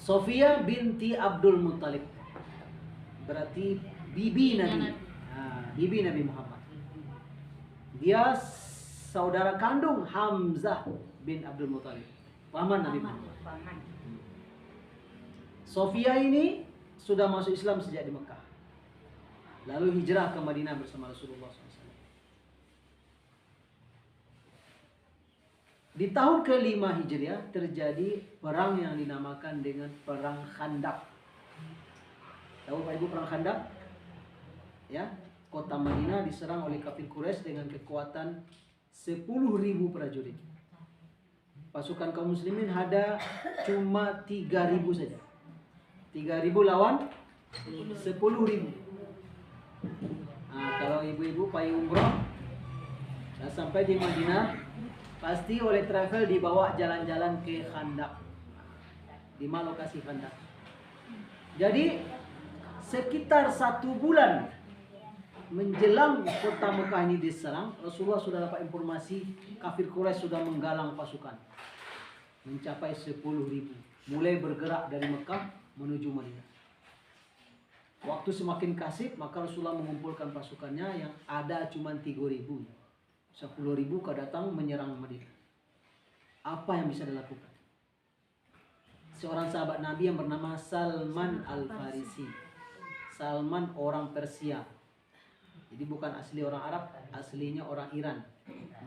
Sofia binti Abdul Muttalib, berarti bibi Nabi. Bibi Nabi Muhammad. Dia saudara kandung Hamzah bin Abdul Muttalib, paman Nabi Muhammad. Sofia ini sudah masuk Islam sejak di Mekah, lalu hijrah ke Madinah bersama Rasulullah SAW. Di tahun ke-5 Hijriah terjadi perang yang dinamakan dengan Perang Khandaq. Tahu Pak Ibu perang Khandaq? Ya, kota Madinah diserang oleh kafir Quraisy dengan kekuatan 10.000 prajurit. Pasukan kaum muslimin ada cuma 3.000 saja. 3.000 lawan 10.000. Kalau ibu-ibu payung umroh sampai di Madinah, pasti oleh travel dibawa jalan-jalan ke Khandaq. 5 lokasi Khandaq. Jadi sekitar 1 bulan menjelang kota Mekah ini diserang, Rasulullah sudah dapat informasi kafir Quraisy sudah menggalang pasukan mencapai 10.000, mulai bergerak dari Mekah menuju Madinah. Waktu semakin kasih, maka Rasulullah mengumpulkan pasukannya yang ada cuma 3.000. 10.000 datang menyerang Madinah. Apa yang bisa dilakukan? Seorang sahabat Nabi yang bernama Salman Al-Farisi. Salman orang Persia. Jadi bukan asli orang Arab, aslinya orang Iran.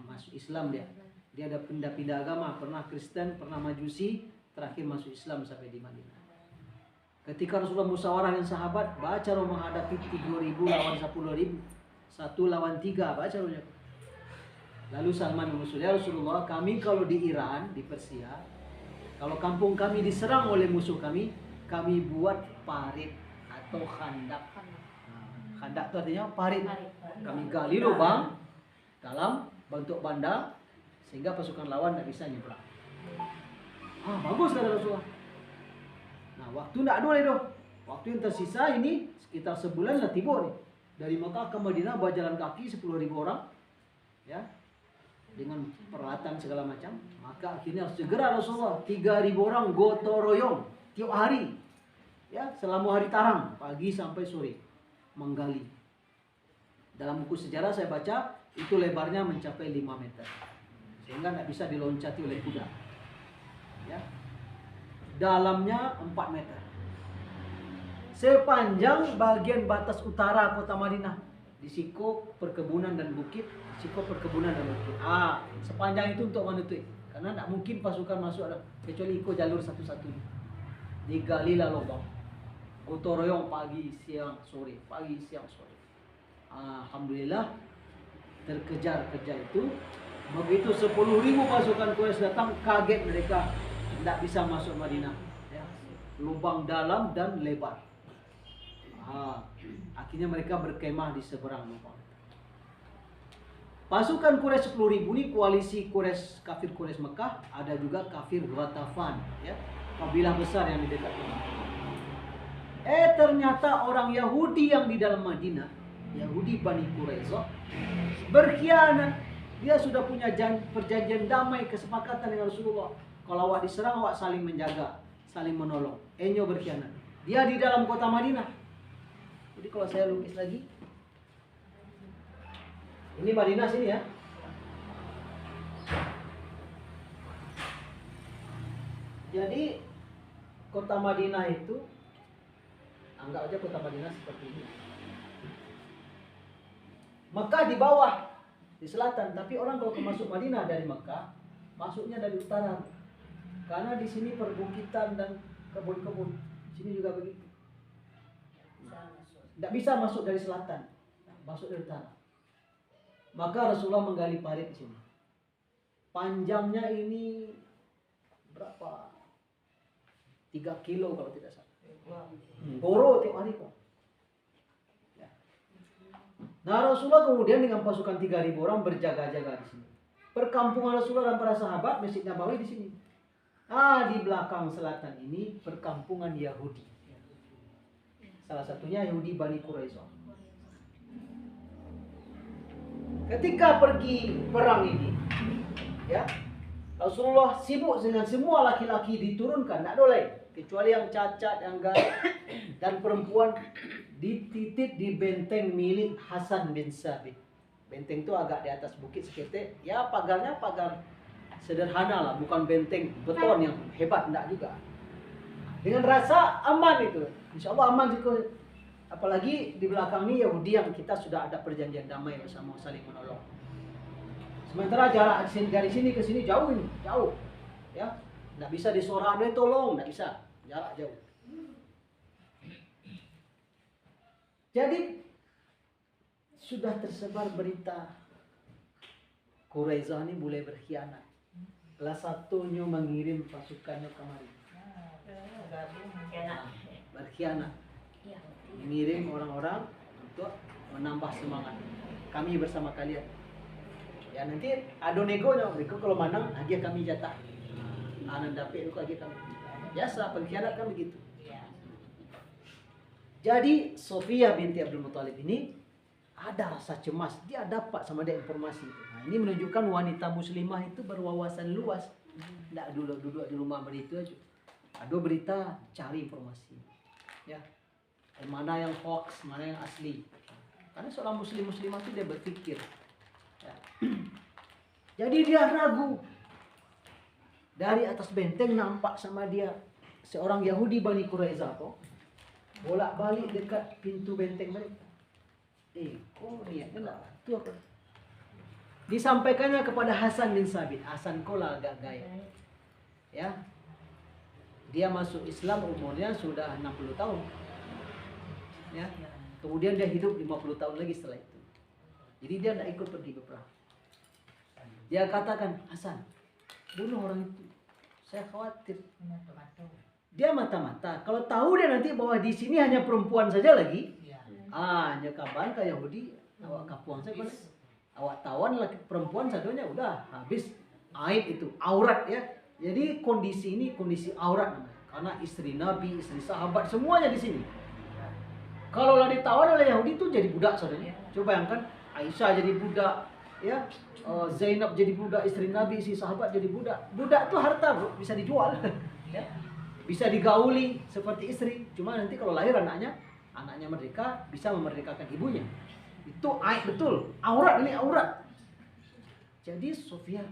Masuk Islam dia. Dia ada pindah-pindah agama, pernah Kristen, pernah Majusi, terakhir masuk Islam sampai di Madinah. Ketika Rasulullah musyawarah dengan sahabat, baca roh menghadapi 3.000 lawan 10.000, 1 lawan 3, baca rohnya. Lalu Salman mengusul, ya Rasulullah, kami kalau di Iran, di Persia, kalau kampung kami diserang oleh musuh kami buat parit atau khandak. Khandak itu artinya parit. Kami gali lubang dalam bentuk banda sehingga pasukan lawan tidak bisa nyebrang. Bagus kata Rasulullah. Nah, waktu tidak ada dong. Waktu yang tersisa ini sekitar sebulan lah tiba nih. Dari Mekah ke Madinah berjalan kaki 10.000 orang. Ya. Dengan peralatan segala macam. Maka akhirnya segera Rasulullah 3.000 orang gotong royong tiap hari. Ya, selama hari tarang, pagi sampai sore menggali. Dalam buku sejarah saya baca itu lebarnya mencapai 5 meter. Sehingga tidak bisa diloncati oleh kuda. Ya. Dalamnya 4 meter. Sepanjang bagian batas utara kota Madinah, di Siko perkebunan dan bukit, sepanjang itu untuk menutup. Karena tidak mungkin pasukan masuk kecuali ikut jalur satu-satunya. Digalilah lubang. Gotong royong pagi, siang, sore, pagi, siang, sore. Alhamdulillah terkejar-kejar itu. Begitu 10.000 pasukan Quraisy datang, kaget mereka. Tidak bisa masuk Madinah, ya. Lubang dalam dan lebar. Akhirnya mereka berkemah di seberang lubang. Pasukan Quraisy 10.000 ini koalisi Quraisy, kafir Quraisy Mekah, ada juga kafir Ghatafan, ya, kabilah besar yang di dekat Mekah. Ternyata orang Yahudi yang di dalam Madinah, Yahudi Bani Quraisyah, berkhianat. Dia sudah punya perjanjian damai, kesepakatan dengan Rasulullah. Kalau awak diserang, awak saling menjaga, saling menolong. Enyo berkhianat. Dia di dalam kota Madinah. Jadi kalau saya lukis lagi, ini Madinah sini ya. Jadi kota Madinah itu, anggap aja kota Madinah seperti ini. Mekah di bawah, di selatan. Tapi orang kalau masuk Madinah dari Mekah, masuknya dari utara. Karena di sini perbukitan dan kebun-kebun. Sini juga begitu. Tidak bisa masuk dari selatan, masuk dari utara. Maka Rasulullah menggali parit di sini. Panjangnya ini berapa? 3 kilo kalau tidak salah. Goro tiap hari kok. Ya. Nah, Rasulullah kemudian dengan pasukan 3.000 orang berjaga-jaga di sini. Perkampungan Rasulullah dan para sahabat, Masjid Nabawi di sini. Di belakang selatan ini perkampungan Yahudi. Salah satunya Yahudi Bani Quraisyah. Ketika pergi perang ini, ya, Rasulullah sibuk dengan semua laki-laki diturunkan, tidak boleh. Kecuali yang cacat, yang gak dan perempuan dititip di benteng milik Hasan bin Sabit. Benteng itu agak di atas bukit seketik. Ya pagarnya pagar sederhana lah, bukan benteng beton yang hebat, tidak juga. Dengan rasa aman itu, insya Allah aman juga. Apalagi di belakang ini Yahudi yang kita sudah ada perjanjian damai bersama, saling menolong. Sementara jarak dari sini ke sini jauh ini, jauh, ya, nggak bisa disuara ada tolong, nggak bisa, jarak jauh. Jadi sudah tersebar berita Quraisyah ini boleh berkhianat. Kelas satunya mengirim pasukannya kemari. Berkhianat. Mengirim orang-orang untuk menambah semangat. Kami bersama kalian. Ya nanti ada negonya, mereka kalau menang hadiah kami jatah. Anak dapat itu hadiah kami. Biasa pengkhianat kan begitu. Jadi Sofia binti Abdul Muthalib ini ada rasa cemas, dia dapat sama dia informasi itu. Nah, ini menunjukkan wanita muslimah itu berwawasan luas. Tidak duduk di rumah begitu aja. Ada berita, cari informasi. Ya. Mana yang hoax, mana yang asli. Karena seorang muslimah itu dia berpikir. Ya. Jadi dia ragu. Dari atas benteng nampak sama dia seorang Yahudi Bani Quraisyah kok bolak-balik dekat pintu benteng mereka. Kok niatnya enggak itu apa? Disampaikannya kepada Hasan bin Sabit. Hasan kola agak gaya. Ya. Dia masuk Islam umurnya sudah 60 tahun. Ya. Kemudian dia hidup 50 tahun lagi setelah itu. Jadi dia tidak ikut pergi berperang. Dia katakan, Hasan, bunuh orang itu. Saya khawatir. Dia mata-mata. Kalau tahu dia nanti bahwa di sini hanya perempuan saja lagi. Hanya kaban ke Yahudi, awak kapuang saya boleh. Awak tawan laki perempuan sadonya udah habis aib itu, aurat ya. Jadi kondisi ini kondisi aurat namanya. Karena istri Nabi, istri sahabat semuanya di sini. Kalau lah ditawan oleh Yahudi itu jadi budak saudara. Coba bayangkan Aisyah jadi budak, ya. Zainab jadi budak, istri Nabi, istri sahabat jadi budak. Budak itu harta, bro, bisa dijual. Ya. Bisa digauli seperti istri. Cuma nanti kalau lahir anaknya merdeka, bisa memerdekakan ibunya. Itu aib betul. Aurat ini aurat. Jadi Sofia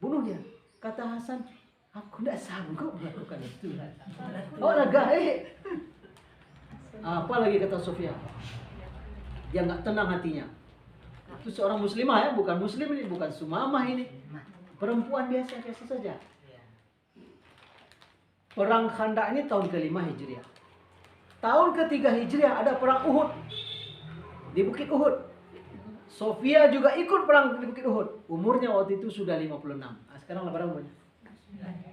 bunuh dia. Kata Hasan, aku tidak sanggup melakukan itu. Oh lega. Apa lagi kata Sofia? Dia nggak tenang hatinya. Itu seorang muslimah ya, bukan muslim ini, bukan sumamah ini. Perempuan biasa-biasa saja. Perang Khandaq ini tahun ke-5 Hijriah. Tahun ke-3 Hijriah ada perang Uhud di Bukit Uhud. Sofia juga ikut perang di Bukit Uhud. Umurnya waktu itu sudah 56. Sekarang berapa umurnya?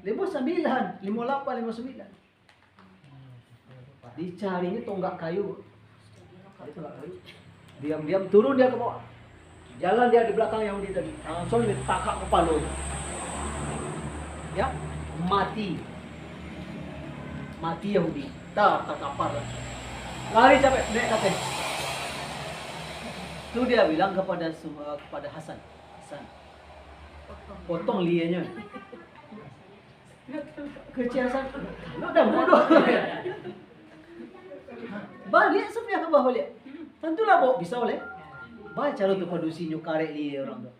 59, 58, 59. Dicarinya tonggak kayu. Diam-diam turun dia ke bawah. Jalan dia di belakang Yahudi tadi. Langsung ditakak kepala. Ya, mati. Mati Yahudi. Terkapar. Lari capek, naik kate. Itu dia bilang kepada Hasan. Hasan, potong lianya. Kecil Hasan, lu udah bodoh. Balik Sofia ke bawah balik. Tentulah bawa bisa oleh. Baca lu tuh padusi nyukare li orang tuh.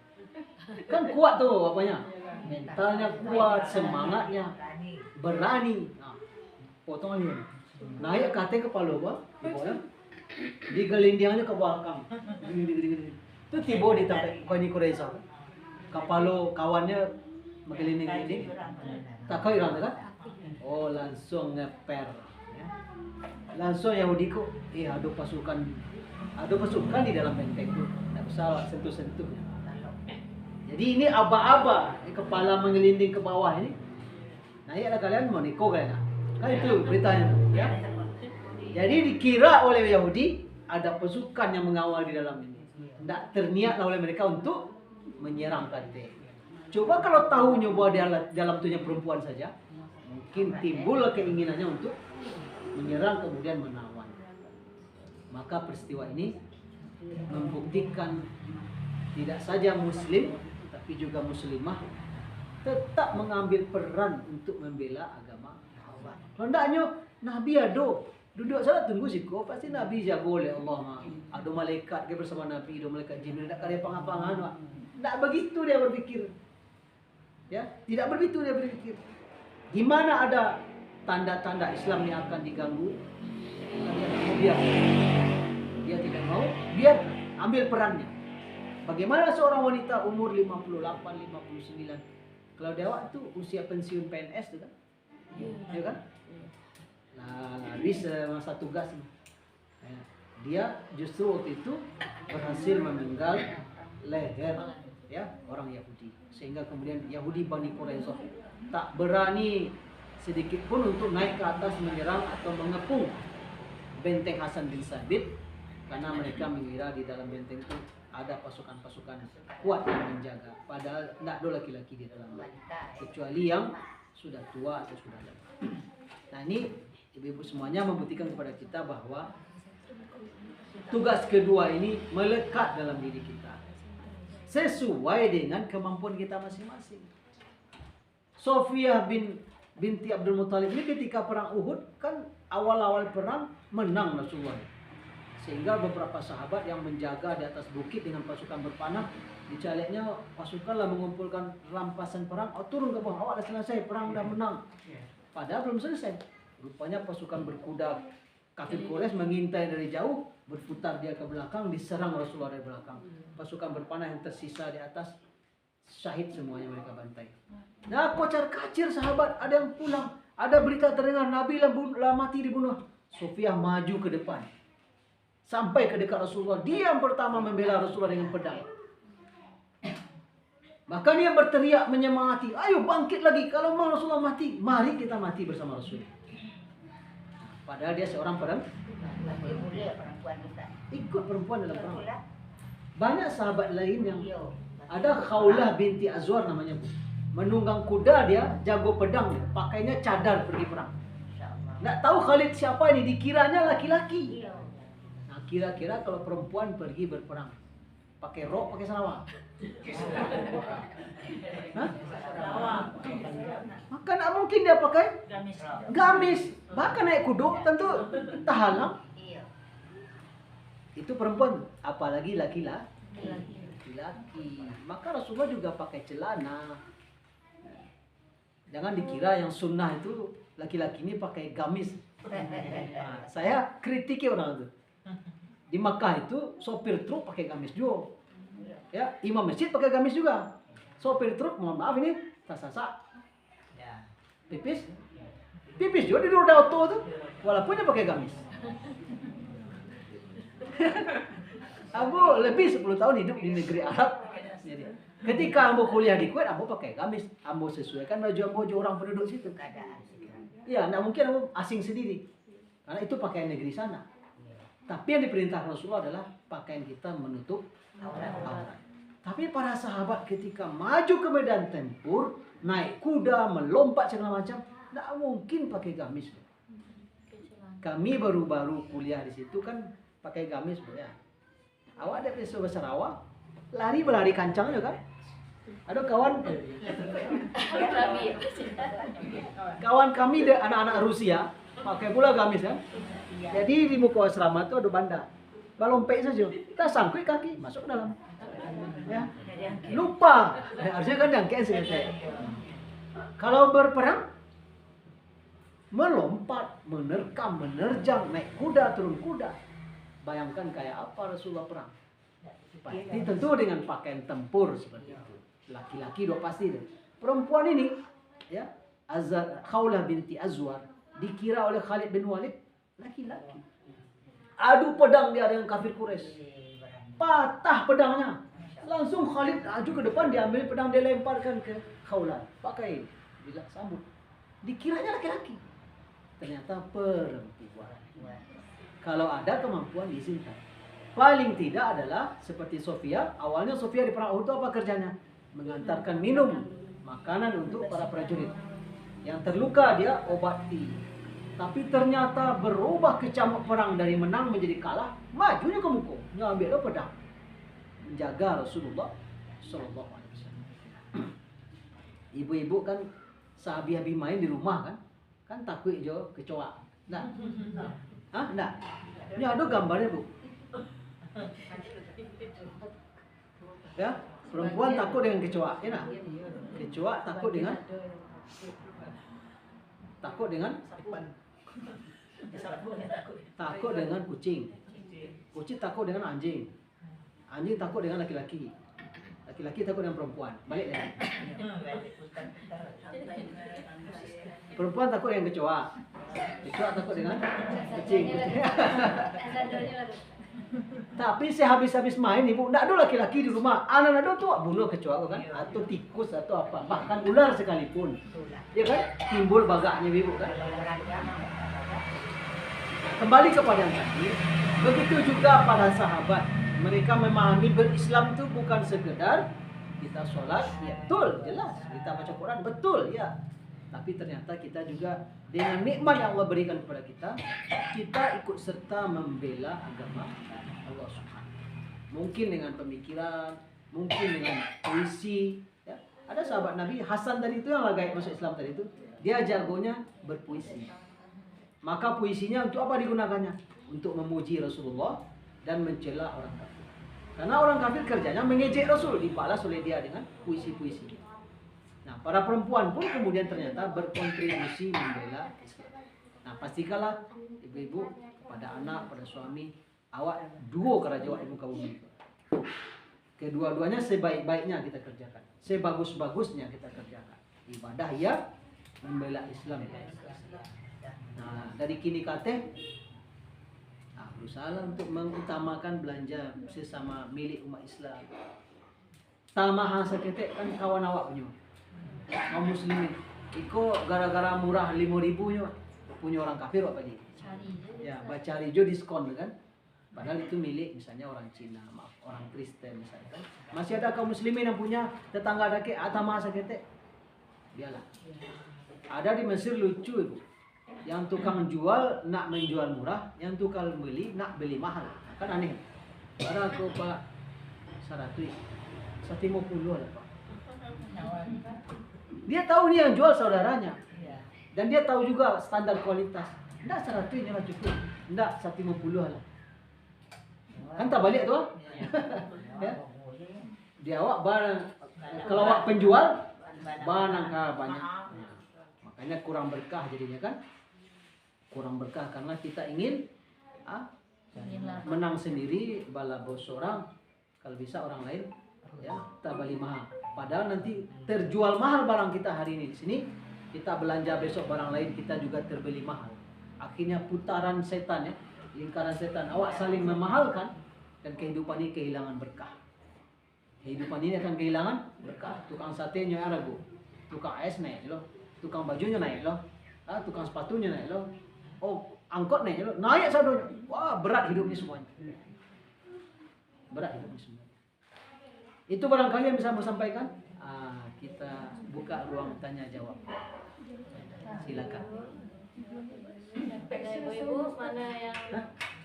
Kan kuat tuh apanya? Mentalnya kuat, semangatnya berani. Nah, potong lianya. Naik kate kepala gua, dibawa. Digelindingnya ke belakang. Itu tiba di tempat Bani Quraisyah. Kepala kawannya menggelinding-gelinding. Tak kau irang kan? Oh, langsung ngeper. Langsung Yahudi kok, ada pasukan di dalam benteng itu, tak usah sentuh-sentuhnya. Jadi ini aba-aba, kepala menggelinding ke bawah ini. Nah ya kalian mau niko kalian, kan itu beritanya, ya. Jadi dikira oleh Yahudi ada pasukan yang mengawal di dalam ini. Tidak terniat oleh mereka untuk menyerang kate. Coba kalau tahunya bahwa di dalam tunya perempuan saja, mungkin timbul keinginannya untuk menyerang kemudian menawan. Maka peristiwa ini membuktikan tidak saja muslim tapi juga muslimah tetap mengambil peran untuk membela agama Allah. Hendaknya Nabi duduk salat tunggu siko, pasti Nabi jaga oleh Allah. Ada malaikat ke bersama Nabi, ada malaikat Jibril nak kaya pangan-pangan. Tak begitu dia berpikir. Ya, tidak begitu dia berpikir. Gimana ada tanda-tanda Islam yang akan diganggu? Dia tidak mau, biar ambil perannya. Bagaimana seorang wanita umur 58, 59? Kalau Dewa itu usia pensiun PNS tu kan? Ya kan? Nah, habis masa tugas. Dia justru waktu itu berhasil memenggal leher ya orang Yahudi, sehingga kemudian Yahudi Bani Quraisyah tak berani sedikit pun untuk naik ke atas menyerang atau mengepung benteng Hasan bin Sabit, karena mereka mengira di dalam benteng itu ada pasukan-pasukan kuat yang menjaga. Padahal tidak ada laki-laki di dalam, kecuali yang sudah tua atau sudah lemah. Nah, ini ibu-ibu semuanya membuktikan kepada kita bahwa tugas kedua ini melekat dalam diri kita sesuai dengan kemampuan kita masing-masing. Sofiyah binti Abdul Muthalib ini ketika perang Uhud kan awal-awal perang menang Rasulullah, sehingga beberapa sahabat yang menjaga di atas bukit dengan pasukan berpanah, dicaleknya pasukanlah mengumpulkan rampasan perang. Oh, turun ke bawah, awak dah selesai, perang dah menang. Padahal belum selesai. Rupanya pasukan berkuda kafir Quraisy mengintai dari jauh, berputar dia ke belakang, diserang Rasulullah dari belakang. Pasukan berpanah yang tersisa di atas syahid semuanya, mereka bantai. Nah, kocar-kacir sahabat, ada yang pulang, ada berita terdengar Nabi lah mati dibunuh. Sofiyah maju ke depan, sampai ke dekat Rasulullah. Dia yang pertama membela Rasulullah dengan pedang. Maka dia berteriak menyemangati, ayo bangkit lagi, kalau mau Rasulullah mati, mari kita mati bersama Rasul. Padahal dia seorang perempuan ikut perempuan dalam perang. Banyak sahabat lain yang ada, Khawlah binti Azwar namanya, menunggang kuda, dia jago pedang, pakainya cadar pergi perang. Nggak tahu Khalid siapa ini, dikiranya laki-laki. Nah, kira-kira kalau perempuan pergi berperang pakai rok, pakai sarawak? Hah? Maka nggak mungkin dia pakai gamis. Bahkan naik kuda tentu tak halang. Itu perempuan, apalagi laki-laki. Maka Rasulullah juga pakai celana. Jangan dikira yang sunnah itu laki-laki ini pakai gamis. Nah, saya kritiki orang itu. Di Makkah itu sopir truk pakai gamis juga. Ya, imam masjid pakai gamis juga. Sopir truk, mohon maaf ini sasak. Pipis juga di roda auto tuh, walaupun dia pakai gamis. Abu lebih 10 tahun hidup di negeri Arab. Jadi, ketika Ambo kuliah di Kuwait, Ambo pakai gamis. Ambo sesuaikan baju Ambo orang penduduk situ. Iya, nggak mungkin Ambo asing sendiri, karena itu pakaian negeri sana. Tapi yang diperintahkan Rasulullah adalah pakaian kita menutup aurat. Tapi para sahabat ketika maju ke medan tempur, naik kuda, melompat segala macam, nggak mungkin pakai gamis. Kami baru-baru kuliah di situ kan pakai gamis, ya. Awak ada pisau besar awak, berlari kancang juga kan? Ada kawan kami anak-anak Rusia pakai pula gamis kan? Jadi di muka asrama itu ada banda, balompek saja, kita sangkut kaki masuk ke dalam. Ya, lupa, harusnya kan yang cancel. Kalau berperang, melompat, menerkam, menerjang, naik kuda, turun kuda. Bayangkan kayak apa Rasulullah perang. Pasti tentu dengan pakaian tempur seperti itu. Laki-laki udah pasti deh. Perempuan ini, ya, Khawlah binti Azwar, dikira oleh Khalid bin Walid laki-laki. Adu pedang dia dengan kafir Quraisy. Patah pedangnya. Langsung Khalid maju ke depan, diambil pedang, dia lemparkan ke Khawlah. Pakai bila sambut. Dikiranya laki-laki. Ternyata perempuan. Kalau ada kemampuan diizinkan. Paling tidak adalah seperti Sofia. Awalnya Sofia di perang Uhud itu apa kerjanya? Mengantarkan minum, makanan untuk para prajurit. Yang terluka dia obati. Tapi ternyata berubah kecamuk perang dari menang menjadi kalah. Majunya ke muka, ngambil pedang, menjaga Rasulullah Sallallahu Alaihi Wasallam. Ibu-ibu kan sehabi-habi main di rumah kan takut jo kecoa. Nah, hah, nah, ini ada gambarnya bu. Ya, perempuan takut dengan kecoa, ya nah. Kecoa takut dengan kucing. Kucing takut dengan anjing. Anjing takut dengan laki-laki. Laki-laki takut dengan perempuan. Balik ya. Perempuan takut dengan kecoa. Kecoa takut dengan kucing. Tapi sehabis-habis main ibu, enggak ada laki-laki di rumah. Anak-anak tuh bunuh kecoa kan, atau tikus atau apa, bahkan ular sekalipun. Ya kan? Timbul bagaknya ibu kan. Kembali kepada yang tadi, begitu juga para sahabat. Mereka memahami berislam itu bukan sekedar kita sholat, ya betul, jelas. Kita baca Quran, betul, ya. Tapi ternyata kita juga dengan nikmat yang Allah berikan kepada kita ikut serta membela agama Allah Subhanahu. Mungkin dengan pemikiran, mungkin dengan puisi. Ya. Ada sahabat Nabi Hasan tadi itu yang lagi masuk Islam tadi itu, dia jagonya berpuisi. Maka puisinya untuk apa digunakannya? Untuk memuji Rasulullah dan mencela orang kafir. Karena orang kafir kerjanya mengejek Rasul, dibalas oleh dia dengan puisi-puisi. Nah, para perempuan pun kemudian ternyata berkontribusi membela Islam. Nah, pastikanlah ibu-ibu pada anak, pada suami, awak duo kerajaan ibu kaum ini. Kedua-duanya sebaik-baiknya kita kerjakan, sebagus-bagusnya kita kerjakan. Ibadah ya, membela Islam. Nah, dari kini kate berusaha untuk mengutamakan belanja sesama milik umat Islam. Tamaha seketek kan kawan awak punya. Kaum muslimin. Iko gara-gara murah 5.000 punya orang kafir apa dia? Ya, baca rijo diskon kan. Padahal itu milik misalnya orang Cina, maaf, orang Kristen misalnya kan. Masih ada kaum muslimin yang punya tetangga dake tamaha seketek. Dialah. Ada di Mesir lucu itu. Yang tukang jual nak menjual murah, yang tukang beli nak beli mahal. Kan aneh. Para aku Pak Saratwi 150 lah Pak. Dia tahu nih yang jual saudaranya. Dan dia tahu juga standar kualitas. Enggak 100 nya cukup. Enggak 150 lah. Kan tak balik tuh. Ya. Dia awak barang kalau awak penjual barang banyak. Makanya kurang berkah jadinya kan. Kurang berkah karena kita ingin menang sendiri bala bos orang, kalau bisa orang lain ya kita beli mahal. Padahal nanti terjual mahal barang kita hari ini di sini, kita belanja besok barang lain kita juga terbeli mahal. Akhirnya putaran setan ya, lingkaran setan. Awak saling memahalkan dan kehidupan ini kehilangan berkah. Kehidupan ini akan kehilangan berkah. Tukang satenya ragu, tukang es naik loh, tukang bajunya naik loh, tukang sepatunya naik loh. Oh, angkot naik sadonya. Wah, berat hidupnya semuanya. Berat hidupnya semuanya. Itu barangkali yang bisa mau sampaikan. Kita buka ruang tanya jawab. Silakan. Ibu mana yang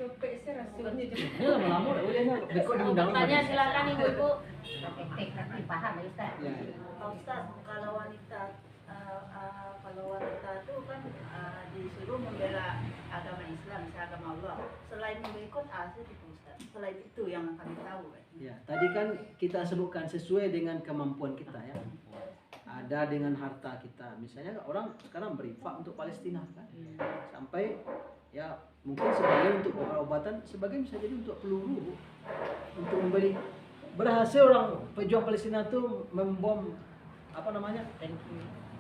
copek sih rasanya. Ini lama-lama udah dekor diundang. tanya silakan ibu-ibu. Paham ya Ustaz? Ya. Pak Ustaz, kalau wanita itu kan disuruh membela agama Islam, agama Allah. Selain mengikut asal itu Ustaz. Selain itu yang kami tahu. Ya, tadi kan kita sebutkan sesuai dengan kemampuan kita ya. Ada dengan harta kita. Misalnya orang sekarang berinfak untuk Palestina kan. Sampai ya mungkin sebagian untuk obat-obatan, sebagian bisa jadi untuk peluru, untuk membeli. Berhasil orang pejuang Palestina itu membom apa namanya?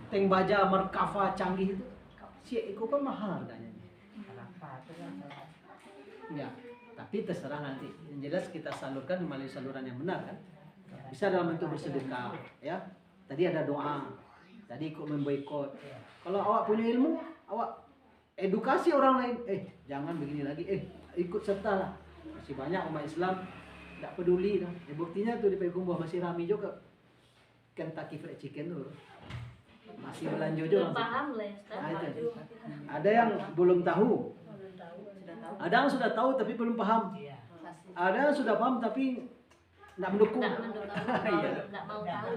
Tank baja Merkava canggih itu. Si itu kan mahal harganya. Ya, tapi terserah nanti. Yang jelas kita salurkan melalui saluran yang benar kan. Bisa dalam bentuk bersedekah ya. Tadi ada doa. Tadi ikut memboikot. Kalau awak punya ilmu, awak edukasi orang lain. Jangan begini lagi. Ikut serta lah. Masih banyak umat Islam tidak peduli lah. Buktinya tuh di Pegumbah masih ramai juga Kentucky Fried Chicken tuh. Masih belanja juga. Belum paham lah ya. Ada yang belum tahu. Ada yang sudah tahu tapi belum paham. Ada yang sudah paham tapi Nggak mendukung. Nggak mendukung, Iya. nggak mau tahu.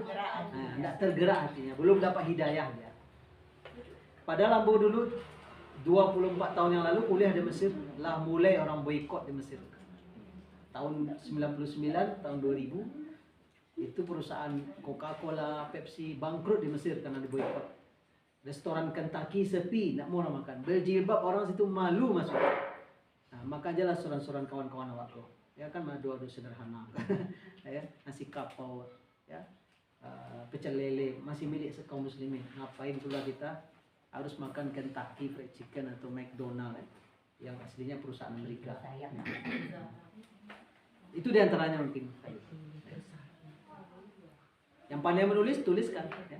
Nah, nggak tergerak hatinya, belum dapat hidayah dia. Padahal Ambo dulu 24 tahun yang lalu kuliah di Mesir, lah mulai orang boikot di Mesir. Tahun 99, tahun 2000, itu perusahaan Coca-Cola, Pepsi bangkrut di Mesir karena diboikot. Restoran Kentucky sepi, nggak mau orang makan. Berjilbab orang situ malu masuk. Nah, maka ajalah suran-suran kawan-kawan awakku. Ya kan madu-adu sederhana. Ya, nasi kapau, ya. Pecel lele masih milik kaum muslimin. Ngapain pula kita harus makan Kentucky Fried Chicken atau McDonald yang aslinya perusahaan Amerika. Itu diantaranya mungkin. Yang pandai menulis tuliskan. Ya.